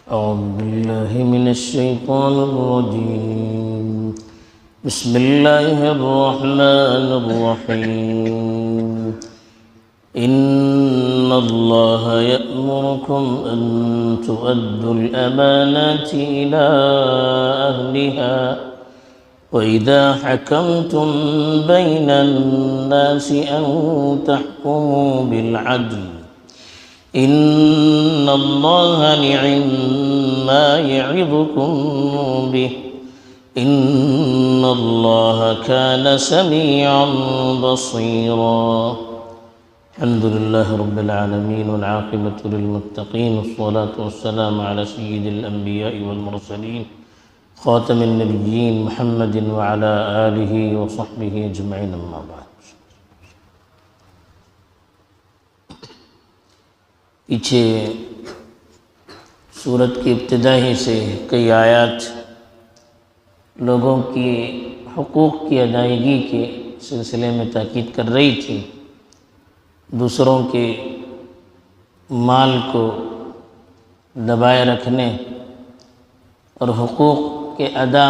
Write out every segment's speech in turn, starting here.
أعوذ بالله من الشيطان الرجيم. بسم الله الرحمن الرحيم. إن الله يأمركم أن تؤدوا الأمانات إلى أهلها وإذا حكمتم بين الناس أن تحكموا بالعدل إن الله نعم ما يعظكم به إن الله كان سميعا بصيرا. الحمد لله رب العالمين والعاقبة للمتقين والصلاة والسلام على سيد الأنبياء والمرسلين خاتم النبيين محمد وعلى آله وصحبه أجمعين أما بعد. پیچھے سورت کی ابتدا ہی سے کئی آیات لوگوں کی حقوق کی ادائیگی کے سلسلے میں تاکید کر رہی تھی. دوسروں کے مال کو دبائے رکھنے اور حقوق کے ادا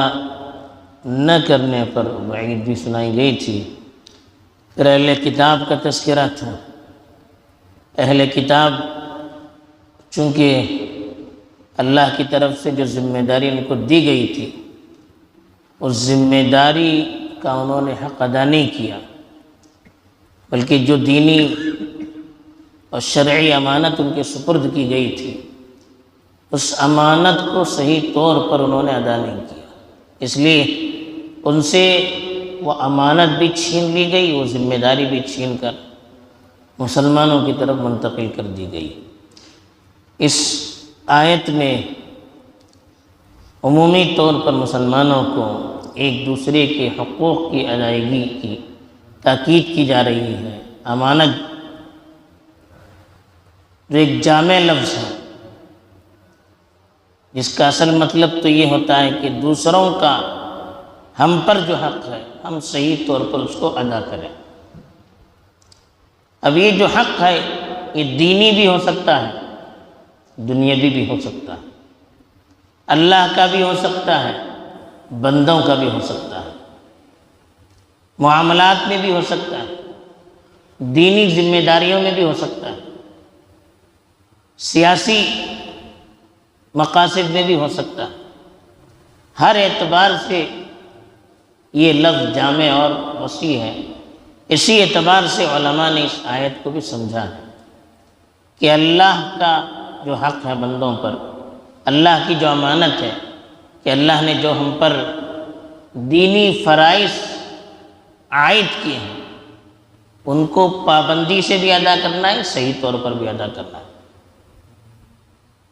نہ کرنے پر وعید بھی سنائی گئی تھی. پھر اہل کتاب کا تذکرہ تھا. اہل کتاب چونکہ اللہ کی طرف سے جو ذمہ داری ان کو دی گئی تھی اس ذمہ داری کا انہوں نے حق ادا نہیں کیا، بلکہ جو دینی اور شرعی امانت ان کے سپرد کی گئی تھی اس امانت کو صحیح طور پر انہوں نے ادا نہیں کیا. اس لیے ان سے وہ امانت بھی چھین لی گئی، وہ ذمہ داری بھی چھین کر مسلمانوں کی طرف منتقل کر دی گئی. اس آیت میں عمومی طور پر مسلمانوں کو ایک دوسرے کے حقوق کی ادائیگی کی تاکید کی جا رہی ہے. امانت جو ایک جامع لفظ ہے جس کا اصل مطلب تو یہ ہوتا ہے کہ دوسروں کا ہم پر جو حق ہے ہم صحیح طور پر اس کو ادا کریں. اب یہ جو حق ہے یہ دینی بھی ہو سکتا ہے، دنیاوی بھی ہو سکتا ہے، اللہ کا بھی ہو سکتا ہے، بندوں کا بھی ہو سکتا ہے، معاملات میں بھی ہو سکتا ہے، دینی ذمہ داریوں میں بھی ہو سکتا ہے، سیاسی مقاصد میں بھی ہو سکتا ہے. ہر اعتبار سے یہ لفظ جامع اور وسیع ہے. اسی اعتبار سے علماء نے اس آیت کو بھی سمجھا ہے کہ اللہ کا جو حق ہے بندوں پر، اللہ کی جو امانت ہے کہ اللہ نے جو ہم پر دینی فرائض عائد کیے ہیں ان کو پابندی سے بھی ادا کرنا ہے، صحیح طور پر بھی ادا کرنا ہے.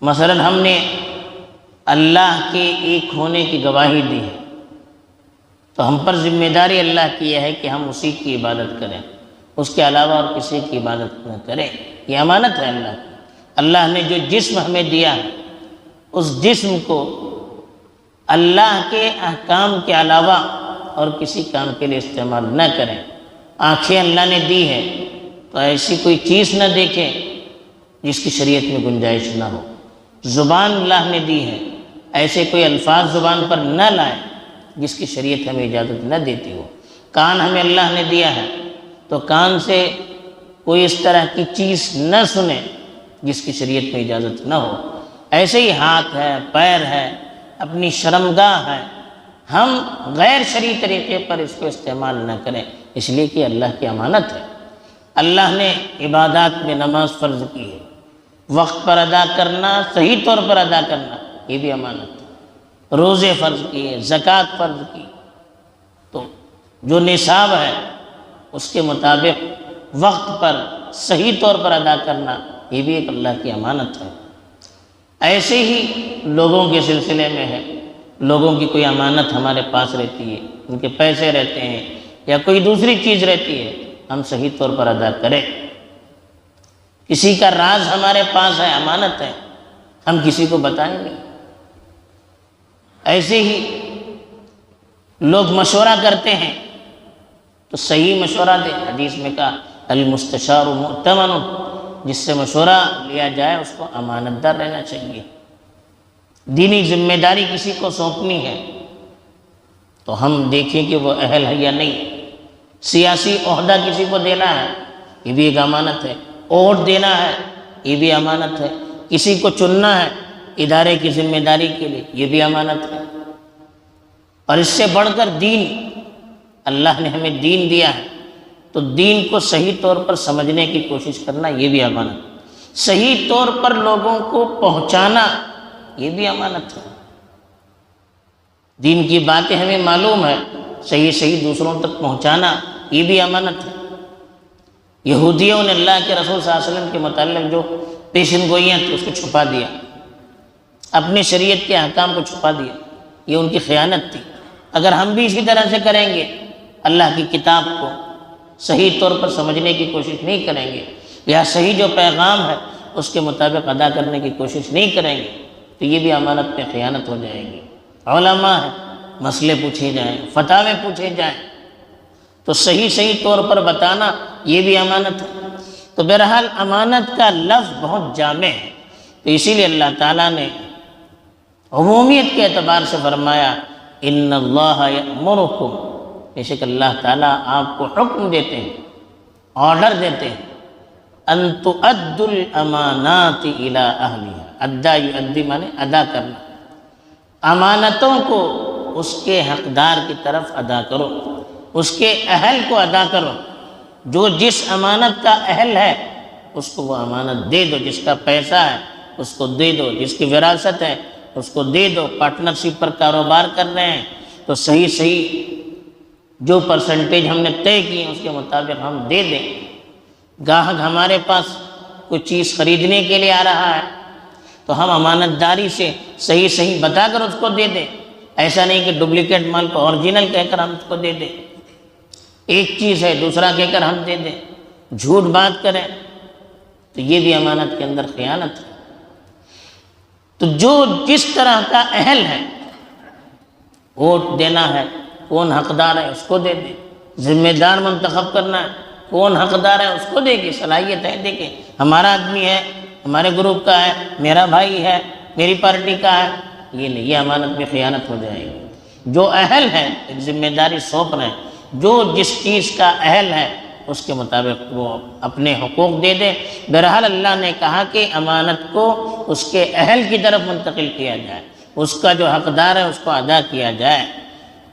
مثلا ہم نے اللہ کے ایک ہونے کی گواہی دی ہے تو ہم پر ذمہ داری اللہ کی یہ ہے کہ ہم اسی کی عبادت کریں، اس کے علاوہ اور کسی کی عبادت نہ کریں. یہ امانت ہے اللہ کی. اللہ نے جو جسم ہمیں دیا ہے اس جسم کو اللہ کے احکام کے علاوہ اور کسی کام کے لیے استعمال نہ کریں. آنکھیں اللہ نے دی ہے تو ایسی کوئی چیز نہ دیکھیں جس کی شریعت میں گنجائش نہ ہو. زبان اللہ نے دی ہے، ایسے کوئی الفاظ زبان پر نہ لائیں جس کی شریعت ہمیں اجازت نہ دیتی ہو. کان ہمیں اللہ نے دیا ہے تو کان سے کوئی اس طرح کی چیز نہ سنیں جس کی شریعت میں اجازت نہ ہو. ایسے ہی ہاتھ ہے، پیر ہے، اپنی شرمگاہ ہے، ہم غیر شرعی طریقے پر اس کو استعمال نہ کریں، اس لیے کہ اللہ کی امانت ہے. اللہ نے عبادات میں نماز فرض کی ہے، وقت پر ادا کرنا، صحیح طور پر ادا کرنا، یہ بھی امانت ہے. روزے فرض کیے، زکوٰۃ فرض کی تو جو نصاب ہے اس کے مطابق وقت پر صحیح طور پر ادا کرنا یہ بھی ایک اللہ کی امانت ہے. ایسے ہی لوگوں کے سلسلے میں ہے. لوگوں کی کوئی امانت ہمارے پاس رہتی ہے، ان کے پیسے رہتے ہیں یا کوئی دوسری چیز رہتی ہے، ہم صحیح طور پر ادا کریں. کسی کا راز ہمارے پاس ہے، امانت ہے، ہم کسی کو بتائیں گے. ایسے ہی لوگ مشورہ کرتے ہیں تو صحیح مشورہ دیں. حدیث میں کہا المستشار مؤتمن، جس سے مشورہ لیا جائے اس کو امانت دار رہنا چاہیے. دینی ذمہ داری کسی کو سونپنی ہے تو ہم دیکھیں کہ وہ اہل ہے یا نہیں۔ سیاسی عہدہ کسی کو دینا ہے، یہ بھی ایک امانت ہے۔ ووٹ دینا ہے، یہ بھی امانت ہے۔ کسی کو چننا ہے ادارے کی ذمہ داری کے لیے، یہ بھی امانت ہے۔ اور اس سے بڑھ کر دین، اللہ نے ہمیں دین دیا ہے تو دین کو صحیح طور پر سمجھنے کی کوشش کرنا، یہ بھی امانت۔ صحیح طور پر لوگوں کو پہنچانا، یہ بھی امانت ہے۔ دین کی باتیں ہمیں معلوم ہے، صحیح دوسروں تک پہنچانا، یہ بھی امانت ہے۔ یہودیوں نے اللہ کے رسول صلی اللہ علیہ وسلم کے متعلق جو پیشن گوئیاں تھیں اس کو چھپا دیا، اپنی شریعت کے احکام کو چھپا دیا، یہ ان کی خیانت تھی۔ اگر ہم بھی اسی طرح سے کریں گے، اللہ کی کتاب کو صحیح طور پر سمجھنے کی کوشش نہیں کریں گے یا صحیح جو پیغام ہے اس کے مطابق ادا کرنے کی کوشش نہیں کریں گے تو یہ بھی امانت میں خیانت ہو جائے گی۔ علماء ہیں، مسئلے پوچھے جائیں، فتاوے پوچھے جائیں تو صحیح طور پر بتانا، یہ بھی امانت ہے۔ تو بہرحال امانت کا لفظ بہت جامع ہے، تو اسی لیے اللہ تعالیٰ نے عمومیت کے اعتبار سے فرمایا ان اللہ یأمرکم، بے شک اللہ تعالیٰ آپ کو حکم دیتے ہیں، آرڈر دیتے ہیں، ان تؤدوا الامانات الی اہلہا، ادا یؤدی مانے ادا کرنا، امانتوں کو اس کے حقدار کی طرف ادا کرو، اس کے اہل کو ادا کرو۔ جو جس امانت کا اہل ہے اس کو وہ امانت دے دو، جس کا پیسہ ہے اس کو دے دو، جس کی وراثت ہے اس کو دے دو۔ پارٹنرشپ پر کاروبار کر رہے ہیں تو صحیح جو پرسنٹیج ہم نے طے کی ہے اس کے مطابق ہم دے دیں۔ گاہک ہمارے پاس کوئی چیز خریدنے کے لیے آ رہا ہے تو ہم امانت داری سے صحیح بتا کر اس کو دے دیں، ایسا نہیں کہ ڈپلیکیٹ مال کو اوریجنل کہہ کر ہم اس کو دے دیں۔ ایک چیز ہے دوسرا کہہ کر ہم دے دیں، جھوٹ بات کریں تو یہ بھی امانت کے اندر خیانت ہے۔ تو جو جس طرح کا اہل ہے، ووٹ دینا ہے کون حقدار ہے اس کو دے دیں، ذمہ دار منتخب کرنا ہے کون حقدار ہے اس کو دے کے، صلاحیت ہے دیکھیں ہمارا آدمی ہے، ہمارے گروپ کا ہے، میرا بھائی ہے، میری پارٹی کا ہے، یہ نہیں، یہ امانت میں خیانت ہو جائے گی۔ جو اہل ہے ایک ذمہ داری سونپ رہے ہیں، جو جس چیز کا اہل ہے اس کے مطابق وہ اپنے حقوق دے دے۔ بہرحال اللہ نے کہا کہ امانت کو اس کے اہل کی طرف منتقل کیا جائے، اس کا جو حقدار ہے اس کو ادا کیا جائے۔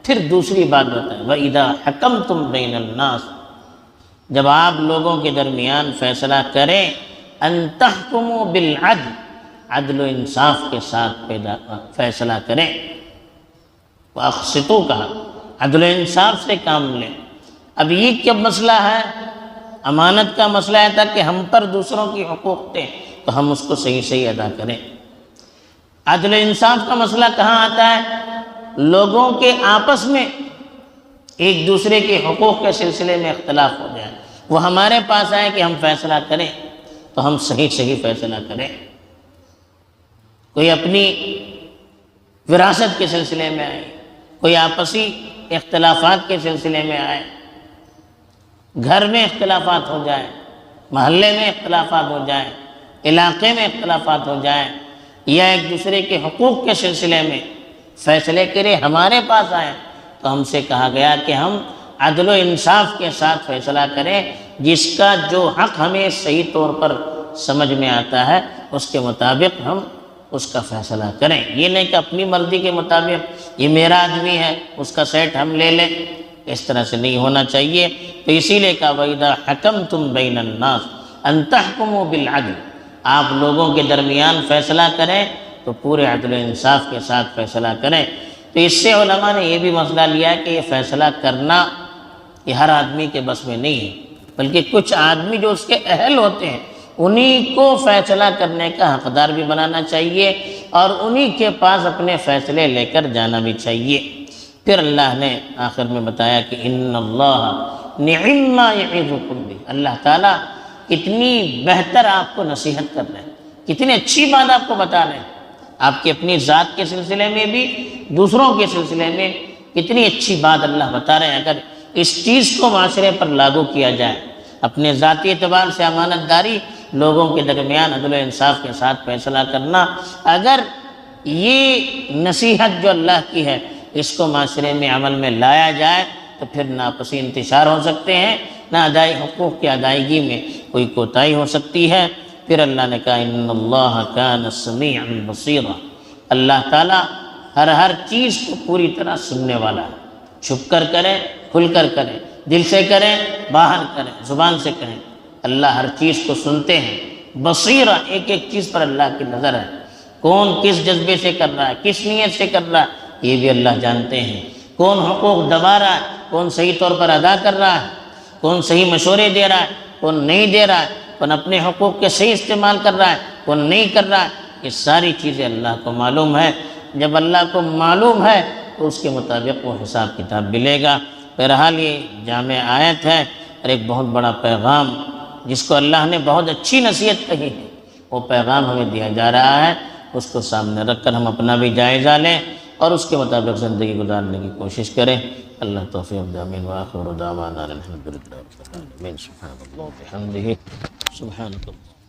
پھر دوسری بات بتائیں، وَإِذَا حَكَمْتُمْ بَيْنَ النَّاسِ، جب آپ لوگوں کے درمیان فیصلہ کریں، أَن تَحْكُمُوا بِالْعَدْلِ، عدل و انصاف کے ساتھ فیصلہ کریں۔ وَأَقْسِطُوا کہا، عدل و انصاف سے کام لیں۔ اب یہ کیا مسئلہ ہے؟ امانت کا مسئلہ ہے تاکہ ہم پر دوسروں کی حقوق دیں تو ہم اس کو صحیح ادا کریں۔ عدل و انصاف کا مسئلہ کہاں آتا ہے؟ لوگوں کے آپس میں ایک دوسرے کے حقوق کے سلسلے میں اختلاف ہو جائے، وہ ہمارے پاس آئے کہ ہم فیصلہ کریں تو ہم صحیح فیصلہ کریں۔ کوئی اپنی وراثت کے سلسلے میں آئے، کوئی آپسی اختلافات کے سلسلے میں آئے، گھر میں اختلافات ہو جائیں، محلے میں اختلافات ہو جائیں، علاقے میں اختلافات ہو جائیں، یا ایک دوسرے کے حقوق کے سلسلے میں فیصلے کے لیے ہمارے پاس آئیں تو ہم سے کہا گیا کہ ہم عدل و انصاف کے ساتھ فیصلہ کریں، جس کا جو حق ہمیں صحیح طور پر سمجھ میں آتا ہے اس کے مطابق ہم اس کا فیصلہ کریں۔ یہ نہیں کہ اپنی مرضی کے مطابق یہ میرا آدمی ہے اس کا سیٹ ہم لے لیں، اس طرح سے نہیں ہونا چاہیے۔ تو اسی لیے کہا وَإِذَا حَكَمْتُمْ بَيْنَ النَّاسِ أَن تَحْكُمُوا بِالْعَدْلِ، آپ لوگوں کے درمیان فیصلہ کریں تو پورے عدل و انصاف کے ساتھ فیصلہ کریں۔ تو اس سے علماء نے یہ بھی مسئلہ لیا ہے کہ یہ فیصلہ کرنا یہ ہر آدمی کے بس میں نہیں ہے، بلکہ کچھ آدمی جو اس کے اہل ہوتے ہیں انہی کو فیصلہ کرنے کا حقدار بھی بنانا چاہیے اور انہی کے پاس اپنے فیصلے لے کر جانا بھی چاہیے۔ پھر اللہ نے آخر میں بتایا کہ ان اللہ نعم ما یعظکم بہ، اللہ تعالیٰ کتنی بہتر آپ کو نصیحت کر رہے ہیں، کتنی اچھی بات آپ کو بتا رہے ہیں، آپ کی اپنی ذات کے سلسلے میں بھی دوسروں کے سلسلے میں کتنی اچھی بات اللہ بتا رہے ہیں۔ اگر اس چیز کو معاشرے پر لاگو کیا جائے، اپنے ذاتی اعتبار سے امانت داری، لوگوں کے درمیان عدل و انصاف کے ساتھ فیصلہ کرنا، اگر یہ نصیحت جو اللہ کی ہے اس کو معاشرے میں عمل میں لایا جائے تو پھر نہ آپسی انتشار ہو سکتے ہیں، نہ حقوق کی ادائیگی میں کوئی کوتاہی ہو سکتی ہے۔ پھر اللہ نے کہا ان اللہ کان سمیعا بصیرا، اللہ تعالیٰ ہر چیز کو پوری طرح سننے والا ہے، چھپ کر کریں، کھل کر کریں، دل سے کریں، باہر کریں، زبان سے کہیں، اللہ ہر چیز کو سنتے ہیں۔ بصیرہ، ایک ایک چیز پر اللہ کی نظر ہے، کون کس جذبے سے کر رہا ہے، کس نیت سے کر رہا ہے، یہ بھی اللہ جانتے ہیں۔ کون حقوق دبا رہا ہے، کون صحیح طور پر ادا کر رہا ہے، کون صحیح مشورے دے رہا ہے، کون نہیں دے رہا ہے، کون اپنے حقوق کے صحیح استعمال کر رہا ہے، کون نہیں کر رہا ہے، یہ ساری چیزیں اللہ کو معلوم ہے۔ جب اللہ کو معلوم ہے تو اس کے مطابق وہ حساب کتاب ملے گا۔ بہرحال یہ جامع آیت ہے اور ایک بہت بڑا پیغام جس کو اللہ نے بہت اچھی نصیحت کہی ہے، وہ پیغام ہمیں دیا جا رہا ہے، اس کو سامنے رکھ کر ہم اپنا بھی جائزہ لیں اور اس کے مطابق زندگی گزارنے کی کوشش کریں۔ اللہ توفیق دے، آمین۔ وآخر دعوانا الحمدللہ رب العالمین۔ سبحان اللہ وبحمدہ، سبحانک اللہ۔